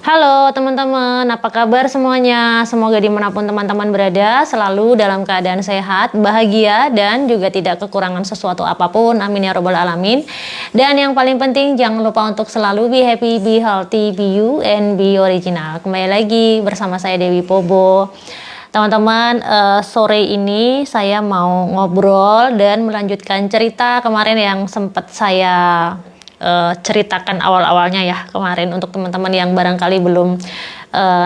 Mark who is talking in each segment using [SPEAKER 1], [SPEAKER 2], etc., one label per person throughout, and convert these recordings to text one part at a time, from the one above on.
[SPEAKER 1] Halo teman-teman, apa kabar semuanya? Semoga dimanapun teman-teman berada selalu dalam keadaan sehat, bahagia, dan juga tidak kekurangan sesuatu apapun. Amin ya robbal alamin. Dan yang paling penting jangan lupa untuk selalu be happy, be healthy, be you, and be original. Kembali lagi bersama saya Dewi Pobo. Teman-teman, sore ini saya mau ngobrol dan melanjutkan cerita kemarin yang sempat saya ceritakan awal-awalnya ya kemarin, untuk teman-teman yang barangkali belum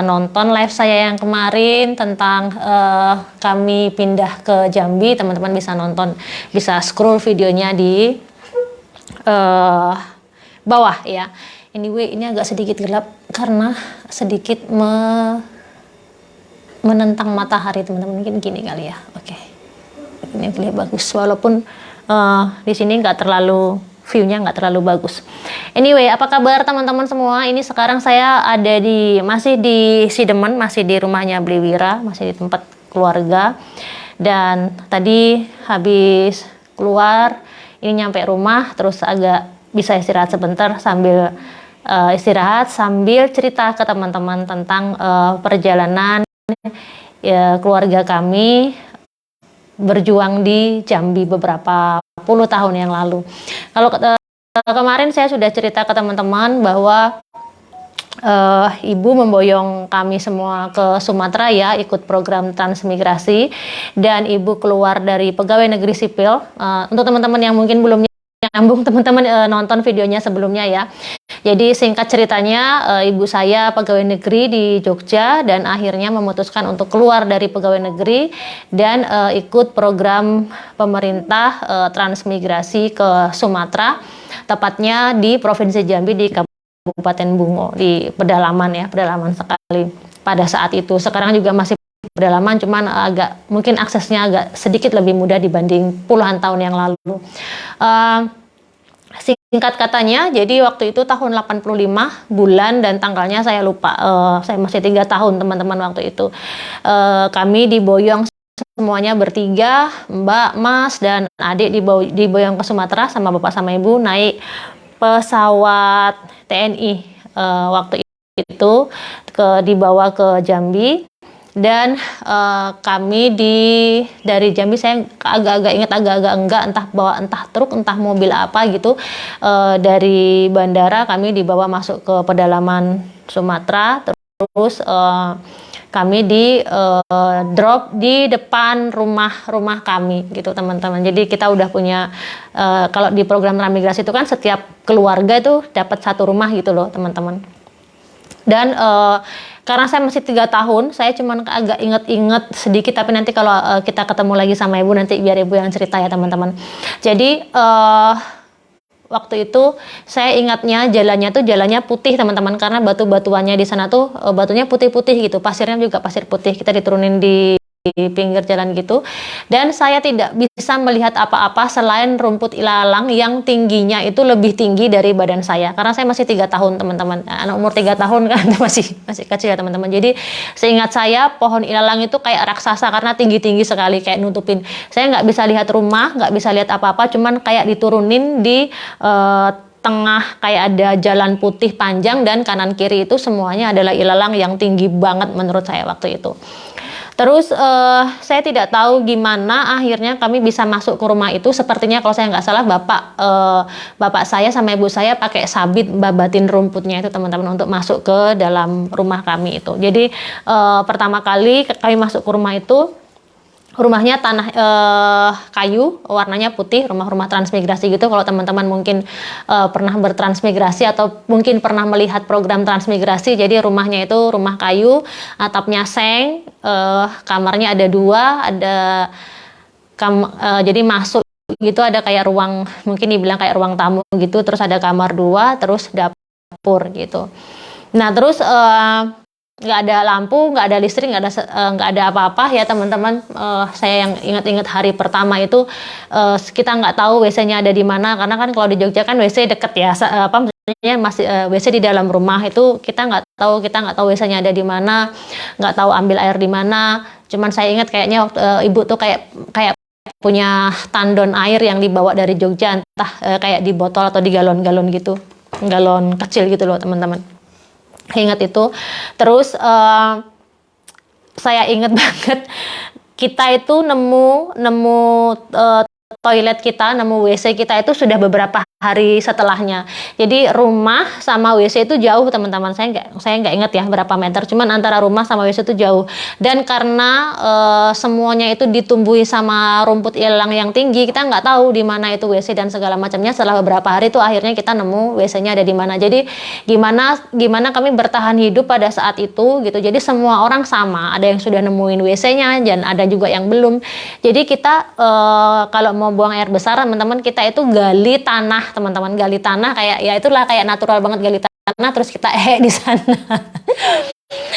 [SPEAKER 1] nonton live saya yang kemarin tentang kami pindah ke Jambi. Teman-teman bisa nonton, bisa scroll videonya di bawah ya. Anyway, ini agak sedikit gelap karena sedikit menentang matahari teman-teman, mungkin gini kali ya. Oke, ini kelihatan bagus walaupun di sini nggak terlalu, view-nya nggak terlalu bagus. Anyway, apa kabar teman-teman semua? Ini sekarang saya ada masih di Sidemen, masih di rumahnya Bliwira, masih di tempat keluarga. Dan tadi habis keluar, ini nyampe rumah, terus agak bisa istirahat sebentar sambil istirahat sambil cerita ke teman-teman tentang perjalanan keluarga kami berjuang di Jambi beberapa puluh tahun yang lalu. Kalau kemarin saya sudah cerita ke teman-teman bahwa ibu memboyong kami semua ke Sumatera ya, ikut program transmigrasi, dan ibu keluar dari pegawai negeri sipil. Untuk teman-teman yang mungkin belum nyambung, teman-teman nonton videonya sebelumnya ya. Jadi singkat ceritanya, ibu saya pegawai negeri di Jogja dan akhirnya memutuskan untuk keluar dari pegawai negeri dan ikut program pemerintah transmigrasi ke Sumatera, tepatnya di Provinsi Jambi di Kabupaten Bungo, di pedalaman ya, pedalaman sekali pada saat itu. Sekarang juga masih pedalaman, cuman agak mungkin aksesnya agak sedikit lebih mudah dibanding puluhan tahun yang lalu. Singkat katanya, jadi waktu itu tahun 85, bulan dan tanggalnya saya lupa, saya masih 3 tahun teman-teman waktu itu. Kami diboyong semuanya bertiga, Mbak, Mas, dan adik diboyong ke Sumatera sama bapak sama ibu naik pesawat TNI waktu itu, dibawa ke Jambi. Dan kami dari Jambi, saya agak-agak ingat, agak-agak enggak, entah truk, entah mobil apa gitu, dari bandara kami dibawa masuk ke pedalaman Sumatera, terus kami drop di depan rumah kami gitu teman-teman. Jadi kita udah punya, kalau di program transmigrasi itu kan setiap keluarga itu dapat satu rumah gitu loh teman-teman. Dan karena saya masih 3 tahun, saya cuman agak inget-inget sedikit, tapi nanti kalau kita ketemu lagi sama ibu, nanti biar ibu yang cerita ya teman-teman. Jadi waktu itu saya ingatnya jalannya putih teman-teman, karena batu-batuannya di sana tuh batunya putih-putih gitu, pasirnya juga pasir putih. Kita diturunin di pinggir jalan gitu, dan saya tidak bisa melihat apa-apa selain rumput ilalang yang tingginya itu lebih tinggi dari badan saya, karena saya masih 3 tahun teman-teman, anak umur 3 tahun kan masih kecil ya teman-teman. Jadi seingat saya pohon ilalang itu kayak raksasa karena tinggi-tinggi sekali, kayak nutupin. Saya nggak bisa lihat rumah, nggak bisa lihat apa-apa, cuman kayak diturunin di tengah, kayak ada jalan putih panjang dan kanan kiri itu semuanya adalah ilalang yang tinggi banget menurut saya waktu itu. Terus saya tidak tahu gimana akhirnya kami bisa masuk ke rumah itu. Sepertinya kalau saya nggak salah bapak saya sama ibu saya pakai sabit babatin rumputnya itu teman-teman untuk masuk ke dalam rumah kami itu. Jadi pertama kali kami masuk ke rumah itu, rumahnya tanah kayu, warnanya putih, rumah-rumah transmigrasi gitu. Kalau teman-teman mungkin pernah bertransmigrasi atau mungkin pernah melihat program transmigrasi, jadi rumahnya itu rumah kayu, atapnya seng, kamarnya ada 2, jadi masuk gitu ada kayak ruang, mungkin dibilang kayak ruang tamu gitu, terus ada kamar 2, terus dapur gitu. Nah terus nggak ada lampu, nggak ada listrik, nggak ada apa-apa ya teman-teman. Saya yang ingat-ingat hari pertama itu, kita nggak tahu WC-nya ada di mana, karena kan kalau di Jogja kan WC deket ya, maksudnya masih WC di dalam rumah itu kita nggak tahu WC-nya ada di mana, nggak tahu ambil air di mana. Cuman saya ingat kayaknya ibu tuh kayak punya tandon air yang dibawa dari Jogja, entah kayak di botol atau di galon-galon gitu, galon kecil gitu loh teman-teman. Ingat itu. Terus saya ingat banget kita itu nemu toilet kita, nemu WC kita itu sudah beberapa hari setelahnya. Jadi rumah sama WC itu jauh teman-teman. Saya nggak ingat ya berapa meter. Cuman antara rumah sama WC itu jauh. Dan karena semuanya itu ditumbuhi sama rumput ilalang yang tinggi, kita nggak tahu di mana itu WC dan segala macamnya. Setelah beberapa hari itu akhirnya kita nemu WC-nya ada di mana. Jadi gimana kami bertahan hidup pada saat itu gitu. Jadi semua orang sama. Ada yang sudah nemuin WC-nya dan ada juga yang belum. Jadi kita kalau mau buang air besar teman-teman, kita itu gali tanah teman-teman, gali tanah kayak ya itulah kayak natural banget, gali tanah terus kita di sana.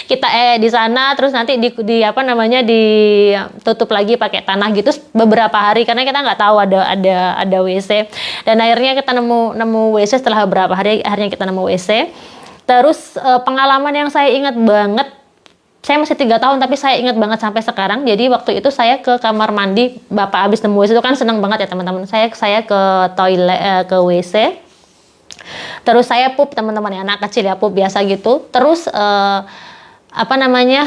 [SPEAKER 1] Kita di sana terus nanti di apa namanya ditutup lagi pakai tanah gitu beberapa hari karena kita nggak tahu ada WC. Dan akhirnya kita nemu WC setelah beberapa hari, akhirnya kita nemu WC. Terus pengalaman yang saya ingat banget, saya masih 3 tahun tapi saya ingat banget sampai sekarang. Jadi waktu itu saya ke kamar mandi, Bapak habis nemu WC itu kan senang banget ya teman-teman. Saya ke toilet, ke WC. Terus saya pup teman-teman ya, anak kecil ya pup biasa gitu. Terus apa namanya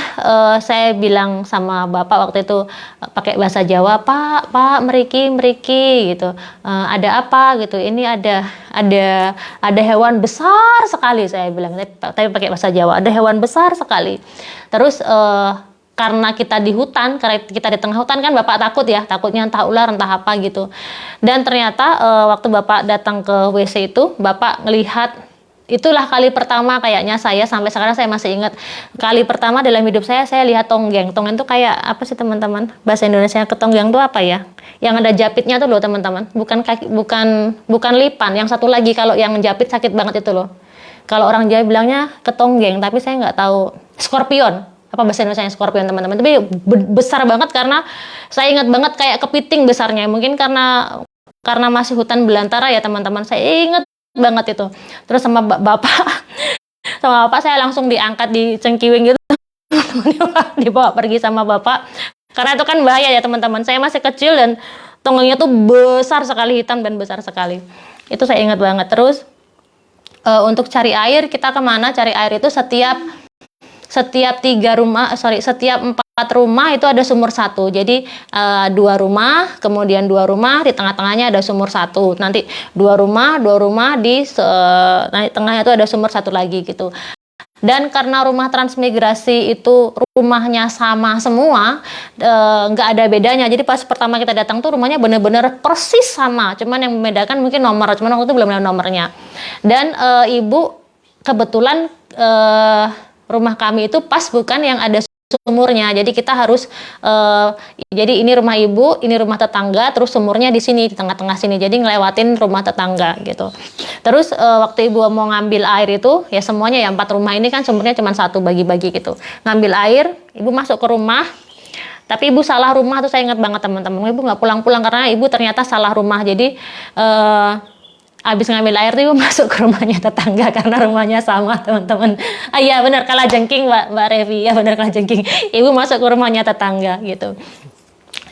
[SPEAKER 1] saya bilang sama Bapak waktu itu pakai bahasa Jawa, Pak meriki gitu, ada apa gitu, ini ada hewan besar sekali, saya bilang tapi pakai bahasa Jawa, ada hewan besar sekali. Terus karena kita di hutan, karena kita di tengah hutan kan Bapak takut ya, takutnya entah ular entah apa gitu. Dan ternyata waktu Bapak datang ke WC itu, Bapak ngelihat, itulah kali pertama kayaknya saya sampai sekarang saya masih ingat, kali pertama dalam hidup saya lihat tonggeng. Tonggeng itu kayak apa sih teman-teman? Bahasa Indonesia ketonggeng itu apa ya? Yang ada japitnya tuh loh teman-teman. Bukan lipan. Yang satu lagi kalau yang japit sakit banget itu loh. Kalau orang Jawa bilangnya ketonggeng, tapi saya nggak tahu. Skorpion. Apa bahasa Indonesia skorpion teman-teman? Tapi besar banget karena saya ingat banget kayak kepiting besarnya. Mungkin karena masih hutan belantara ya teman-teman. Saya ingat banget itu. Terus sama bapak saya langsung diangkat di cengkiwing gitu. Dibawa pergi sama bapak karena itu kan bahaya ya teman-teman. Saya masih kecil dan tonggengnya tuh besar sekali, hitam dan besar sekali. Itu saya ingat banget. Terus untuk cari air, kita kemana cari air itu setiap 4 rumah itu ada sumur satu. Jadi 2 rumah, kemudian 2 rumah, di tengah-tengahnya ada sumur satu. Nanti 2 rumah di tengahnya itu ada sumur satu lagi gitu. Dan karena rumah transmigrasi itu rumahnya sama semua, nggak ada bedanya. Jadi pas pertama kita datang tuh rumahnya bener-bener persis sama. Cuman yang membedakan mungkin nomor, cuman waktu itu belum ada nomornya. Dan ibu kebetulan rumah kami itu pas bukan yang ada sumurnya, jadi kita harus jadi ini rumah ibu, ini rumah tetangga, terus sumurnya di sini di tengah-tengah sini, jadi ngelewatin rumah tetangga gitu. Terus waktu ibu mau ngambil air itu ya semuanya ya 4 rumah ini kan sumurnya cuma satu, bagi-bagi gitu. Ngambil air, ibu masuk ke rumah, tapi ibu salah rumah tuh, saya ingat banget teman-teman. Ibu nggak pulang-pulang karena ibu ternyata salah rumah. Jadi abis ngambil air tuh ibu masuk ke rumahnya tetangga karena rumahnya sama teman-teman. Iya benar, Kalajengking Mbak Revi, ya benar Kalajengking. Ibu masuk ke rumahnya tetangga gitu.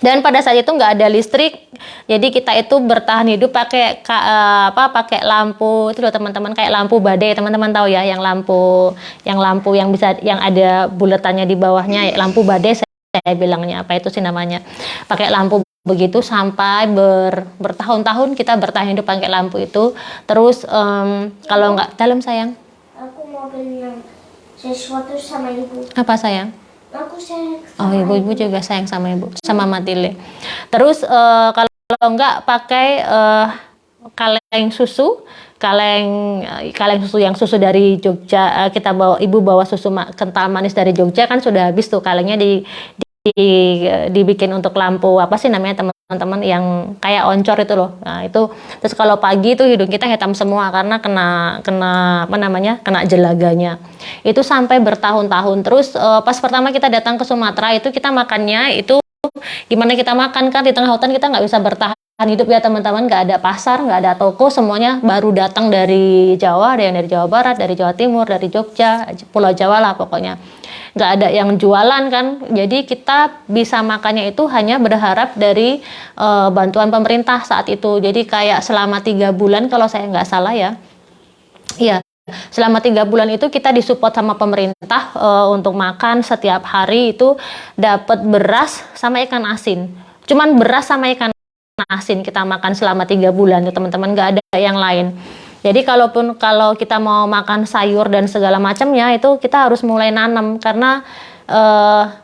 [SPEAKER 1] Dan pada saat itu nggak ada listrik, jadi kita itu bertahan hidup pakai lampu itu loh teman-teman, kayak lampu badai, teman-teman tahu ya, yang lampu yang bisa yang ada buletannya di bawahnya, lampu badai saya bilangnya, apa itu sih namanya, pakai lampu begitu sampai bertahun-tahun kita bertahan hidup pakai lampu itu. Terus kalau nggak dalam sayang,
[SPEAKER 2] aku mau bilang sesuatu sama ibu.
[SPEAKER 1] apa sayang?
[SPEAKER 2] Aku sayang.
[SPEAKER 1] Oh ibu juga sayang sama ibu, sama Matile. Terus kalau nggak pakai kaleng susu yang susu dari Jogja, kita ibu bawa susu kental manis dari Jogja kan sudah habis tuh kalengnya dibikin untuk lampu apa sih namanya teman-teman yang kayak oncor itu loh. Nah itu terus kalau pagi itu hidung kita hitam semua karena kena apa namanya, kena jelaganya. Itu sampai bertahun-tahun. Terus pas pertama kita datang ke Sumatera itu kita makannya itu gimana, kita makan kan di tengah hutan, kita nggak bisa bertahan hidup ya teman-teman, nggak ada pasar, nggak ada toko, semuanya baru datang dari Jawa, ada yang dari Jawa Barat, dari Jawa Timur, dari Jogja, Pulau Jawa lah pokoknya. Nggak ada yang jualan kan, jadi kita bisa makannya itu hanya berharap dari bantuan pemerintah saat itu. Jadi kayak selama 3 bulan kalau saya nggak salah ya, iya selama 3 bulan itu kita disupport sama pemerintah untuk makan setiap hari itu dapat beras sama ikan asin. Cuman beras sama ikan asin kita makan selama 3 bulan tuh teman-teman, nggak ada yang lain. Jadi kalau kita mau makan sayur dan segala macamnya itu kita harus mulai nanam karena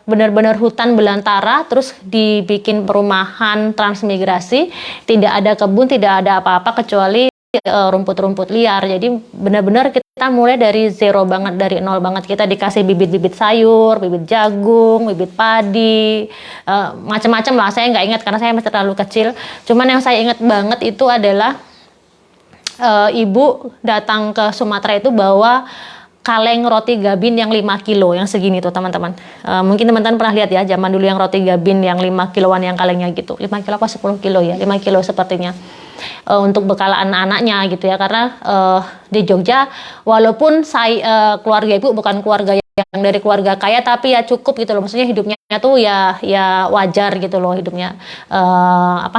[SPEAKER 1] benar-benar hutan belantara, terus dibikin perumahan transmigrasi, tidak ada kebun, tidak ada apa-apa kecuali rumput-rumput liar. Jadi benar-benar kita mulai dari zero banget, dari nol banget. Kita dikasih bibit-bibit sayur, bibit jagung, bibit padi, macam-macam lah. Saya nggak ingat karena saya masih terlalu kecil. Cuman yang saya ingat banget itu adalah ibu datang ke Sumatera itu bawa kaleng roti gabin yang 5 kilo, yang segini tuh teman-teman. Mungkin teman-teman pernah lihat ya, zaman dulu yang roti gabin yang 5 kiloan yang kalengnya gitu. 5 kilo apa 10 kilo ya? 5 kilo sepertinya. Untuk bekal anak-anaknya gitu ya, karena di Jogja walaupun saya keluarga ibu bukan keluarga yang dari keluarga kaya, tapi ya cukup gitu loh, maksudnya hidupnya tuh ya wajar gitu loh, hidupnya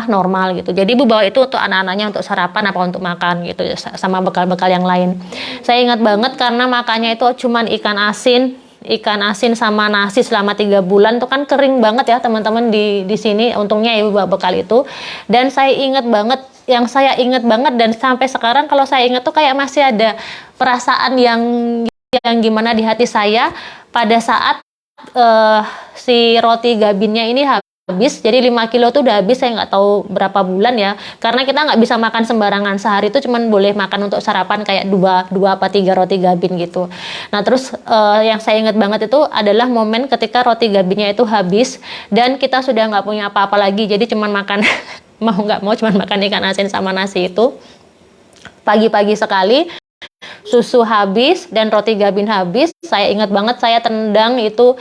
[SPEAKER 1] normal gitu. Jadi ibu bawa itu untuk anak-anaknya untuk sarapan apa untuk makan gitu sama bekal-bekal yang lain. Saya ingat banget karena makannya itu cuman ikan asin sama nasi selama 3 bulan tuh kan kering banget ya teman-teman di sini. Untungnya ibu bawa bekal itu, dan saya ingat banget, yang saya ingat banget dan sampai sekarang kalau saya ingat tuh kayak masih ada perasaan yang gimana di hati saya pada saat si roti gabinnya ini habis. Jadi 5 kilo tuh udah habis, saya nggak tahu berapa bulan ya, karena kita nggak bisa makan sembarangan, sehari itu cuman boleh makan untuk sarapan kayak 2 apa 3 roti gabin gitu. Nah terus yang saya ingat banget itu adalah momen ketika roti gabinnya itu habis dan kita sudah nggak punya apa-apa lagi, jadi cuman makan mau nggak mau cuman makan ikan asin sama nasi itu. Pagi-pagi sekali susu habis dan roti gabin habis. Saya ingat banget saya tendang itu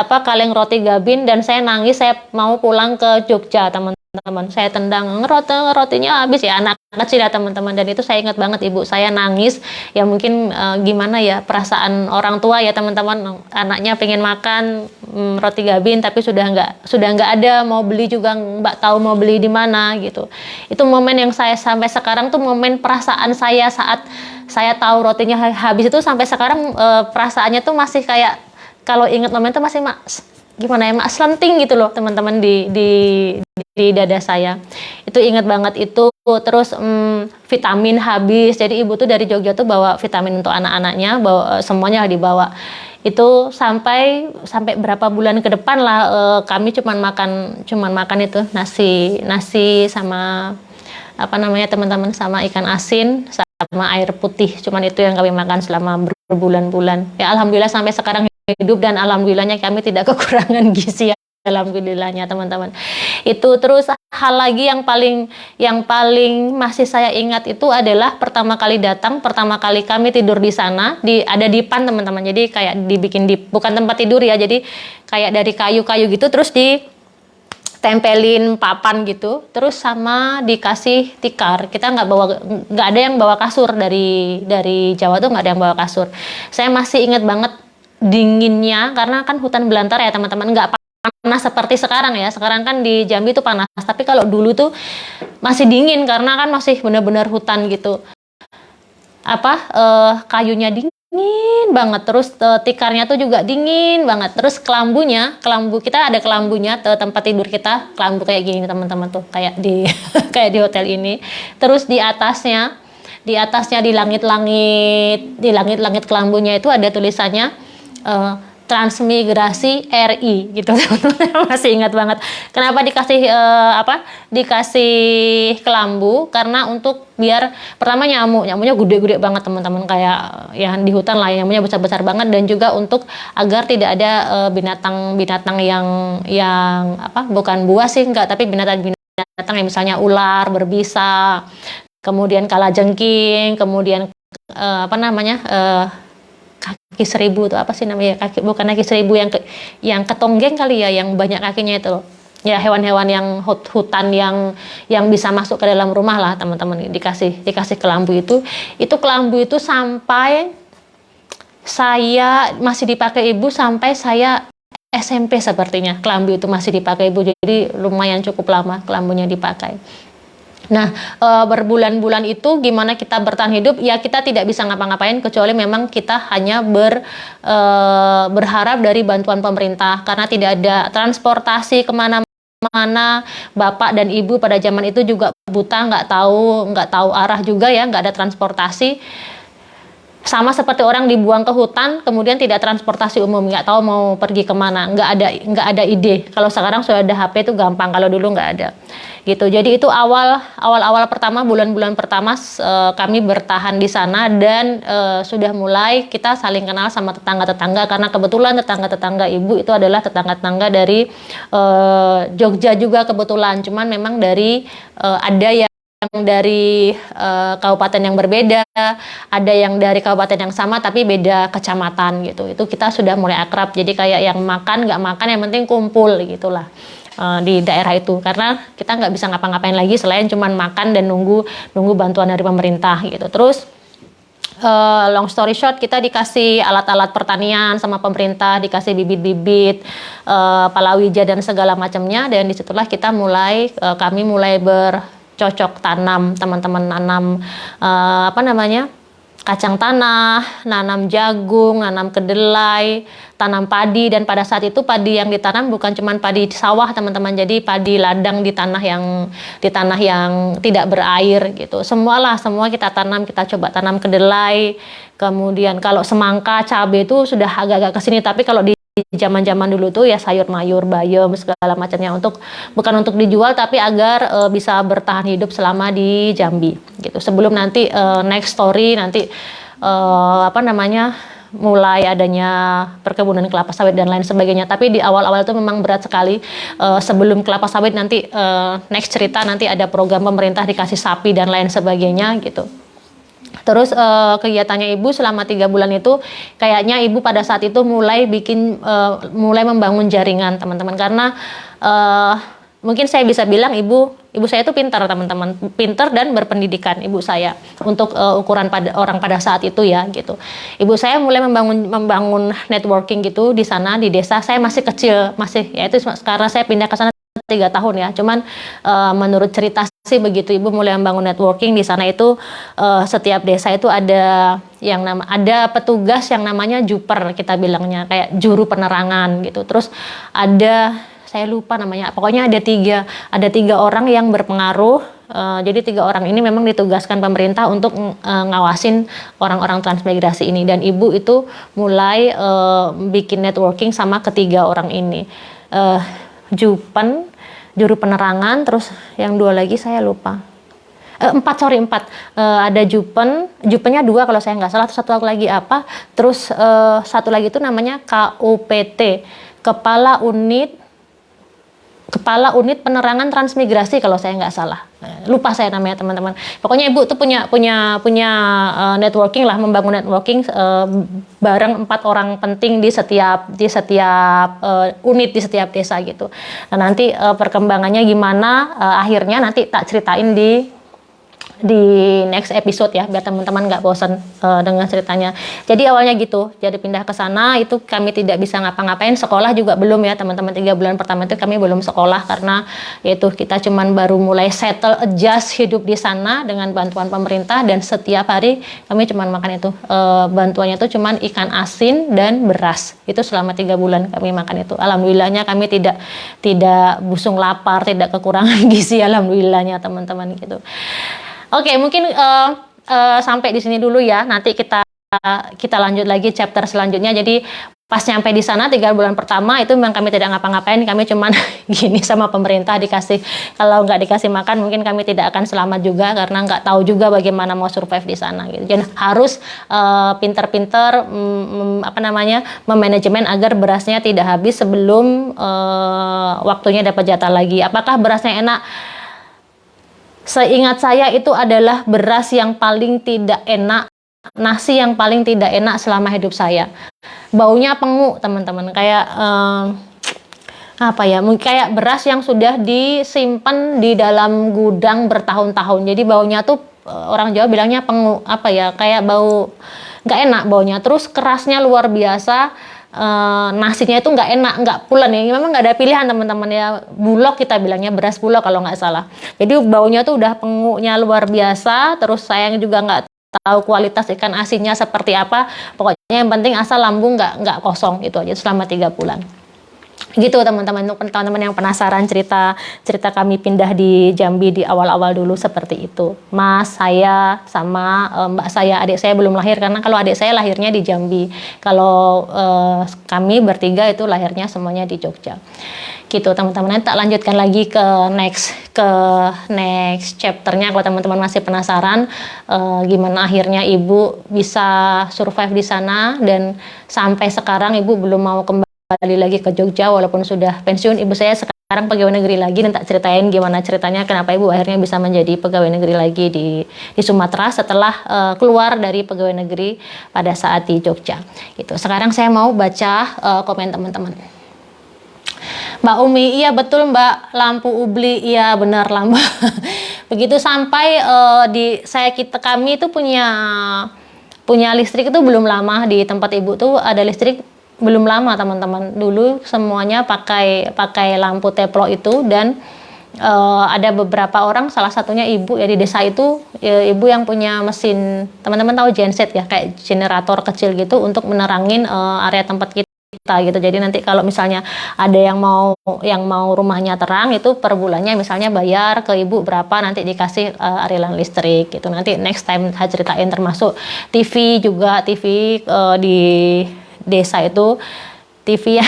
[SPEAKER 1] kaleng roti gabin dan saya nangis. Saya mau pulang ke Jogja teman-teman. Saya tendang rotinya habis ya, anak kecil ya teman-teman, dan itu saya ingat banget ibu saya nangis. Ya mungkin gimana ya perasaan orang tua ya teman-teman, anaknya pengen makan roti gabin tapi sudah nggak ada, mau beli juga nggak tahu mau beli di mana gitu. Itu momen yang saya sampai sekarang tuh momen perasaan saya saat saya tahu rotinya habis itu sampai sekarang perasaannya tuh masih kayak kalau ingat momen itu masih gimana ya, selenting gitu loh teman-teman di dada saya. Itu ingat banget itu. Terus vitamin habis. Jadi ibu tuh dari Jogja tuh bawa vitamin untuk anak-anaknya, bawa semuanya dibawa. Itu sampai berapa bulan ke depan lah kami cuman makan itu nasi sama teman-teman, sama ikan asin sama air putih. Cuman itu yang kami makan selama berbulan-bulan. Ya alhamdulillah sampai sekarang hidup dan alhamdulillahnya kami tidak kekurangan gizi ya, alhamdulillahnya teman-teman. Itu terus hal lagi yang paling masih saya ingat itu adalah pertama kali kami tidur di sana, ada dipan teman-teman. Jadi kayak dibikin bukan tempat tidur ya, jadi kayak dari kayu-kayu gitu terus tempelin papan gitu, terus sama dikasih tikar. Kita nggak ada yang bawa kasur, dari Jawa tuh nggak ada yang bawa kasur. Saya masih ingat banget dinginnya karena kan hutan belantara ya teman-teman, nggak panas seperti sekarang ya. Sekarang kan di Jambi tuh panas, tapi kalau dulu tuh masih dingin karena kan masih benar-benar hutan gitu. Kayunya dingin banget, terus tikarnya tuh juga dingin banget, terus kelambu kita ada kelambunya, tempat tidur kita kelambu kayak gini teman-teman tuh, kayak di kayak di hotel ini. Terus di atasnya di langit-langit kelambunya itu ada tulisannya Transmigrasi RI gitu. Masih ingat banget. Kenapa dikasih kelambu? Karena untuk biar pertama nyamuknya gede-gede banget teman-teman, kayak yang di hutan lah, nyamuknya besar-besar banget, dan juga untuk agar tidak ada binatang-binatang yang bukan buas sih enggak, tapi binatang yang misalnya ular, berbisa, kemudian kalajengking, kemudian kaki seribu itu apa sih namanya, bukan kaki seribu, yang ketonggeng kali ya, yang banyak kakinya itu loh. Ya hewan-hewan yang hutan yang bisa masuk ke dalam rumah lah teman-teman, dikasih kelambu itu kelambu itu sampai saya masih dipakai ibu sampai saya SMP sepertinya. Kelambu itu masih dipakai ibu, jadi lumayan cukup lama kelambunya dipakai. Nah, berbulan-bulan itu gimana kita bertahan hidup? Ya kita tidak bisa ngapa-ngapain kecuali memang kita hanya berharap dari bantuan pemerintah karena tidak ada transportasi kemana-mana. Bapak dan ibu pada zaman itu juga buta, nggak tahu arah juga ya, nggak ada transportasi. Sama seperti orang dibuang ke hutan, kemudian tidak transportasi umum, nggak tahu mau pergi kemana, nggak ada ide. Kalau sekarang sudah ada HP itu gampang, kalau dulu nggak ada. Gitu. Jadi itu awal pertama, bulan-bulan pertama kami bertahan di sana dan sudah mulai kita saling kenal sama tetangga-tetangga karena kebetulan tetangga-tetangga ibu itu adalah tetangga-tetangga dari Jogja juga kebetulan. Cuman memang dari ada yang dari kabupaten yang berbeda, ada yang dari kabupaten yang sama tapi beda kecamatan gitu. Itu kita sudah mulai akrab. Jadi kayak yang makan nggak makan yang penting kumpul gitulah di daerah itu. Karena kita nggak bisa ngapa-ngapain lagi selain cuman makan dan nunggu bantuan dari pemerintah gitu. Terus long story short, kita dikasih alat-alat pertanian sama pemerintah, dikasih bibit-bibit, palawija dan segala macamnya. Dan disitulah kita kami mulai bercocok tanam, teman-teman nanam kacang tanah, nanam jagung, nanam kedelai, tanam padi. Dan pada saat itu padi yang ditanam bukan cuma padi sawah teman-teman, jadi padi ladang di tanah yang tidak berair gitu. Semua kita tanam, kita coba tanam kedelai. Kemudian kalau semangka, cabai itu sudah agak-agak kesini, tapi kalau di zaman-zaman dulu tuh ya sayur mayur, bayam segala macamnya bukan untuk dijual tapi agar bisa bertahan hidup selama di Jambi gitu. Sebelum nanti next story nanti mulai adanya perkebunan kelapa sawit dan lain sebagainya. Tapi di awal-awal itu memang berat sekali. Sebelum kelapa sawit nanti next cerita nanti ada program pemerintah dikasih sapi dan lain sebagainya gitu. Terus kegiatannya ibu selama 3 bulan itu kayaknya ibu pada saat itu mulai membangun jaringan teman-teman karena mungkin saya bisa bilang ibu saya itu pintar teman-teman, pintar dan berpendidikan ibu saya untuk ukuran orang pada saat itu ya gitu. Ibu saya mulai membangun networking gitu di sana di desa. Saya masih kecil, ya itu karena saya pindah ke sana 3 tahun ya. Cuman menurut cerita sih begitu ibu mulai membangun networking di sana itu setiap desa itu ada petugas yang namanya juper kita bilangnya, kayak juru penerangan gitu. Terus saya lupa namanya, pokoknya ada tiga orang yang berpengaruh. Jadi 3 orang ini memang ditugaskan pemerintah untuk ngawasin orang-orang transmigrasi ini, dan ibu itu mulai bikin networking sama ketiga orang ini. Jupen, juru penerangan, terus yang 2 lagi saya lupa. 4. Ada jupennya 2 kalau saya nggak salah, terus 1 lagi apa, terus 1 lagi itu namanya KUPT, Kepala Unit Penerangan Transmigrasi kalau saya nggak salah. Lupa saya namanya teman-teman. Pokoknya ibu tuh punya networking lah, membangun networking bareng 4 orang penting di setiap unit di setiap desa gitu. Nah nanti perkembangannya gimana akhirnya nanti tak ceritain di next episode ya, biar teman-teman nggak bosan dengan ceritanya. Jadi awalnya gitu, jadi pindah ke sana itu kami tidak bisa ngapa-ngapain, sekolah juga belum ya teman-teman. 3 bulan pertama itu kami belum sekolah karena yaitu kita cuman baru mulai adjust hidup di sana dengan bantuan pemerintah, dan setiap hari kami cuman makan itu bantuannya itu cuman ikan asin dan beras. Itu selama 3 bulan kami makan itu. Alhamdulillahnya kami tidak busung lapar, tidak kekurangan gizi, alhamdulillahnya teman-teman gitu. Oke, mungkin sampai di sini dulu ya. Nanti kita lanjut lagi chapter selanjutnya. Jadi pas nyampe di sana 3 bulan pertama itu memang kami tidak ngapa-ngapain. Kami cuman gini sama pemerintah kalau nggak dikasih makan mungkin kami tidak akan selamat juga karena nggak tahu juga bagaimana mau survive di sana gitu. Jadi harus pinter-pinter memanajemen agar berasnya tidak habis sebelum waktunya dapat jatah lagi. Apakah berasnya enak? Seingat saya itu adalah beras yang paling tidak enak, nasi yang paling tidak enak selama hidup saya. Baunya pengu teman-teman, kayak kayak beras yang sudah disimpan di dalam gudang bertahun-tahun. Jadi baunya tuh orang Jawa bilangnya pengu, kayak bau nggak enak baunya. Terus kerasnya luar biasa. nasinya itu nggak enak, nggak pulen ya. Memang nggak ada pilihan teman-teman ya. Bulog kita bilangnya, beras bulog kalau nggak salah. Jadi baunya tuh udah penguknya luar biasa. Terus sayang juga nggak tahu kualitas ikan asinnya seperti apa. Pokoknya yang penting asal lambung nggak kosong, itu aja selama 3 bulan. Gitu teman-teman, untuk teman-teman yang penasaran cerita kami pindah di Jambi di awal-awal dulu seperti itu. Mas, saya sama mbak saya, adik saya belum lahir karena kalau adik saya lahirnya di Jambi. Kalau kami bertiga itu lahirnya semuanya di Jogja. Gitu teman-teman, nanti tak lanjutkan lagi ke next chapternya kalau teman-teman masih penasaran gimana akhirnya ibu bisa survive di sana, dan sampai sekarang ibu belum mau kembali lagi ke Jogja walaupun sudah pensiun. Ibu saya sekarang pegawai negeri lagi, dan tak ceritain gimana ceritanya kenapa ibu akhirnya bisa menjadi pegawai negeri lagi di Sumatera setelah keluar dari pegawai negeri pada saat di Jogja. Gitu. Sekarang saya mau baca komen teman-teman. Mbak Umi, iya betul Mbak, lampu Ubli, iya benar lampu. Begitu sampai kami itu punya listrik itu belum lama, di tempat ibu tuh ada listrik belum lama teman-teman. Dulu semuanya pakai lampu teplo itu, dan ada beberapa orang, salah satunya ibu ya di desa itu, ibu yang punya mesin, teman-teman tahu genset ya, kayak generator kecil gitu untuk menerangin area tempat kita gitu. Jadi nanti kalau misalnya ada yang mau rumahnya terang, itu per bulannya misalnya bayar ke ibu berapa, nanti dikasih aliran listrik gitu. Nanti next time saya ceritain, termasuk TV juga, TV di desa itu TV ya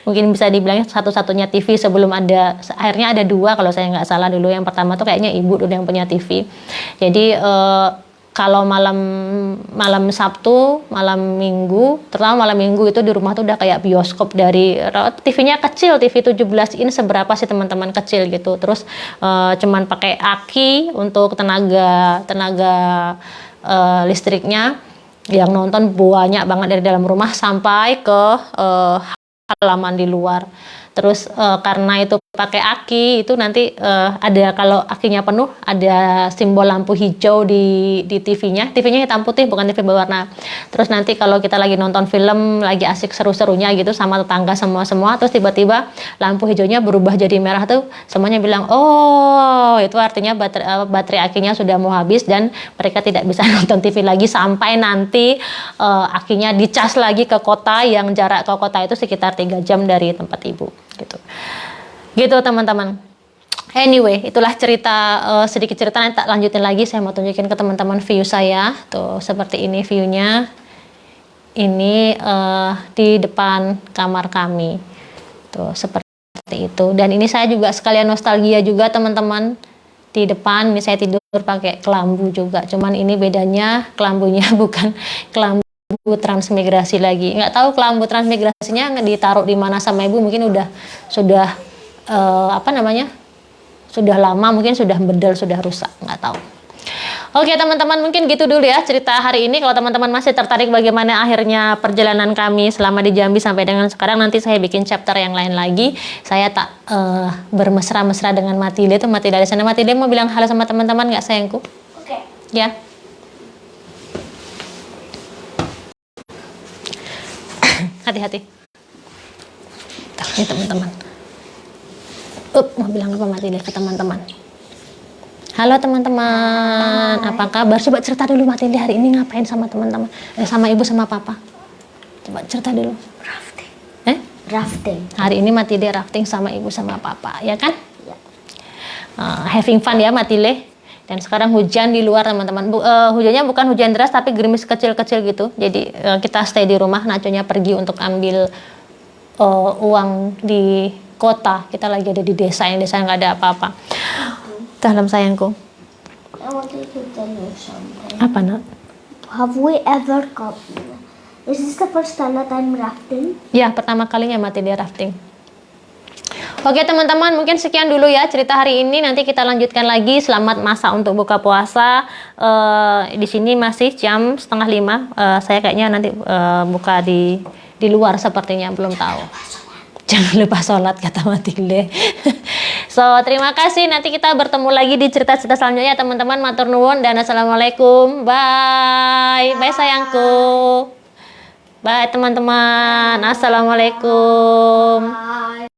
[SPEAKER 1] mungkin bisa dibilang satu-satunya TV sebelum akhirnya ada 2 kalau saya nggak salah. Dulu yang pertama tuh kayaknya ibu dulu yang punya TV. Jadi kalau malam Sabtu, malam Minggu, terutama malam Minggu itu di rumah tuh udah kayak bioskop. Dari TV-nya kecil, TV 17 in seberapa sih teman-teman, kecil gitu. Terus cuman pakai aki untuk tenaga listriknya. Yang nonton banyak banget dari dalam rumah sampai ke halaman di luar. Terus karena itu pakai aki, itu nanti ada, kalau akinya penuh ada simbol lampu hijau di TV-nya. TV-nya hitam putih, bukan TV berwarna. Terus nanti kalau kita lagi nonton film, lagi asik seru-serunya gitu sama tetangga semua, terus tiba-tiba lampu hijaunya berubah jadi merah tuh, semuanya bilang, oh itu artinya baterai akinya sudah mau habis dan mereka tidak bisa nonton TV lagi sampai nanti akinya dicas lagi ke kota, yang jarak ke kota itu sekitar 3 jam dari tempat ibu. Gitu teman-teman. Anyway, itulah sedikit cerita. Nanti tak lanjutin lagi. Saya mau tunjukin ke teman-teman view saya. Tuh seperti ini viewnya. Ini di depan kamar kami. Tuh seperti itu. Dan ini saya juga sekalian nostalgia juga teman-teman. Di depan ini saya tidur pakai kelambu juga. Cuman ini bedanya kelambunya bukan kelambu transmigrasi lagi. Nggak tahu kelambu transmigrasinya ditaruh di mana sama ibu, mungkin sudah sudah lama, mungkin sudah bedel, sudah rusak, nggak tahu. Oke teman-teman, mungkin gitu dulu ya cerita hari ini. Kalau teman-teman masih tertarik bagaimana akhirnya perjalanan kami selama di Jambi sampai dengan sekarang, nanti saya bikin chapter yang lain lagi. Saya tak bermesra-mesra dengan Matilde. Itu Matilde di sana. Matilde mau bilang halo sama teman-teman nggak sayangku?
[SPEAKER 2] Oke.
[SPEAKER 1] Ya. Hati-hati. Ini teman-teman. Mau bilang apa Matilde ke teman-teman? Halo teman-teman, apa kabar? Coba cerita dulu Matilde hari ini ngapain sama teman-teman? Sama ibu sama papa. Coba cerita dulu.
[SPEAKER 2] Rafting.
[SPEAKER 1] Rafting. Hari ini Matilde rafting sama ibu sama papa, ya kan?
[SPEAKER 2] Ya.
[SPEAKER 1] Having fun ya Matilde. Dan sekarang hujan di luar teman-teman. Hujannya bukan hujan deras tapi gerimis kecil-kecil gitu. Jadi kita stay di rumah, Naconya pergi untuk ambil uang di kota. Kita lagi ada di desa, yang desa nggak ada apa-apa. Dalam sayangku.
[SPEAKER 2] I wanted to tell you something.
[SPEAKER 1] Apa nak?
[SPEAKER 2] Have we ever come? Is this the first time that I'm rafting?
[SPEAKER 1] Ya, pertama kalinya Matilde rafting. Oke teman-teman, mungkin sekian dulu ya cerita hari ini. Nanti kita lanjutkan lagi. Selamat masak untuk buka puasa. Di sini masih jam 4:30. Saya kayaknya nanti buka di luar sepertinya, belum tahu. Jangan lupa sholat kata Matilde. So terima kasih. Nanti kita bertemu lagi di cerita-cerita selanjutnya teman-teman. Matur nuwun dan assalamualaikum. Bye. Bye sayangku. Bye teman-teman. Assalamualaikum.
[SPEAKER 2] Bye.